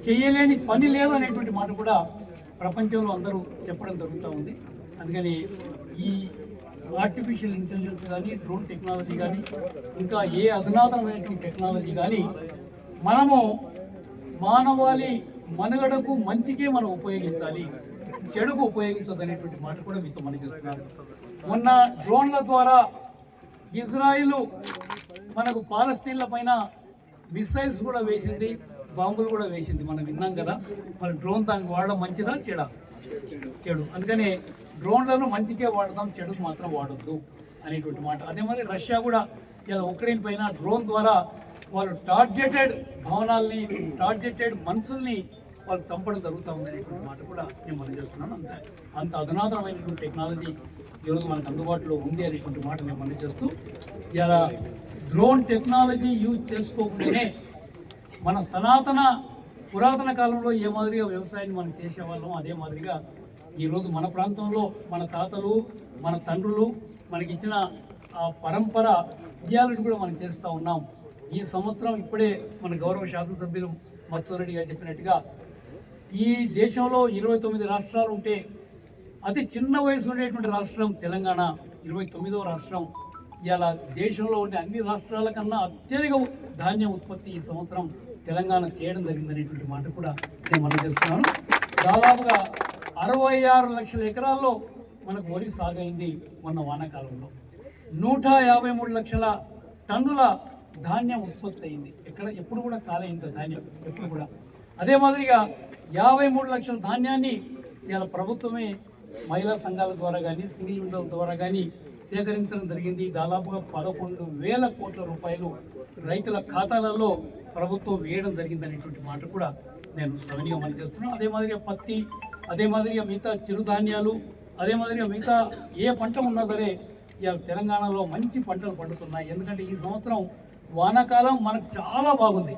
చేయలేని పని లేదు అనేటువంటి మాట కూడా ప్రపంచంలో అందరూ చెప్పడం జరుగుతూ ఉంది. అందుకని ఈ ఆర్టిఫిషియల్ ఇంటెలిజెన్స్ కానీ, డ్రోన్ టెక్నాలజీ కానీ, ఇంకా ఏ అధునాతనమైనటువంటి టెక్నాలజీ కానీ మనము మానవాళి మనుగడకు మంచికే మనం ఉపయోగించాలి, చెడుకు ఉపయోగించదనేటువంటి మాట కూడా మీతో మనకిస్తున్నారు. మొన్న డ్రోన్ల ద్వారా ఇజ్రాయిల్ మనకు పాలస్తీన్ల పైన మిసైల్స్ కూడా వేసింది, బాంబులు కూడా వేసింది, మనం విన్నాం కదా. మరి డ్రోన్ దానికి వాడడం మంచిదా చెడు? అందుకని డ్రోన్లను మంచికే వాడదాం, చెడుకు మాత్రం వాడొద్దు అనేటువంటి మాట. అదే మరి రష్యా కూడా ఇలా ఉక్రెయిన్ పైన డ్రోన్ ద్వారా వాళ్ళు టార్గెటెడ్ భవనాల్ని, టార్గెటెడ్ మనుషుల్ని వాళ్ళు చంపడం జరుగుతూ ఉంది అనేటువంటి మాట కూడా నేను మనం చేస్తున్నాను. అంత అధునాతనమైనటువంటి టెక్నాలజీ ఈరోజు మనకు అందుబాటులో ఉంది అనేటువంటి మాట నేను మనం చేస్తూ, ఇలా డ్రోన్ టెక్నాలజీ యూజ్ చేసుకోకుండానే మన పురాతన కాలంలో ఏ మాదిరిగా వ్యవసాయాన్ని మనం చేసేవాళ్ళం, అదే మాదిరిగా ఈరోజు మన ప్రాంతంలో మన తాతలు, మన తండ్రులు మనకిచ్చిన ఆ పరంపర విజయాలను కూడా మనం చేస్తూ ఉన్నాం. ఈ సంవత్సరం ఇప్పుడే మన గౌరవ శాసనసభ్యులు మత్స్య రెడ్డి గారు చెప్పినట్టుగా ఈ దేశంలో 29 రాష్ట్రాలు ఉంటే అతి చిన్న వయసు ఉండేటువంటి రాష్ట్రం తెలంగాణ, 29వ రాష్ట్రం. ఇలా దేశంలో ఉండే అన్ని రాష్ట్రాల కన్నా అత్యధిక ధాన్యం ఉత్పత్తి ఈ సంవత్సరం తెలంగాణ చేయడం జరిగిందనేటువంటి మాట కూడా నేను మనం చేస్తున్నాను. దాదాపుగా 66 లక్షల ఎకరాల్లో మనకు వరి సాగైంది మొన్న వానాకాలంలో. 153 లక్షల టన్నుల ధాన్యం ఉత్పత్తి అయింది. ఎప్పుడు కూడా కాలేంత ధాన్యం ఎప్పుడు కూడా. అదే మాదిరిగా 53 లక్షల ధాన్యాన్ని ఇలా ప్రభుత్వమే మహిళా సంఘాల ద్వారా కానీ, సింగిల్ విండోల ద్వారా కానీ సేకరించడం జరిగింది. దాదాపుగా 11,000 కోట్ల రూపాయలు రైతుల ఖాతాలలో ప్రభుత్వం వేయడం జరిగిందనేటువంటి మాట కూడా నేను సవినీయంగా మనం చేస్తున్నాను. అదే మాదిరిగా పత్తి, అదే మాదిరిగా మిగతా చిరుధాన్యాలు, అదే మాదిరిగా మిగతా ఏ పంట ఉన్నా సరే ఇవాళ తెలంగాణలో మంచి పంటలు పండుతున్నాయి. ఎందుకంటే ఈ సంవత్సరం వానాకాలం మనకు చాలా బాగుంది.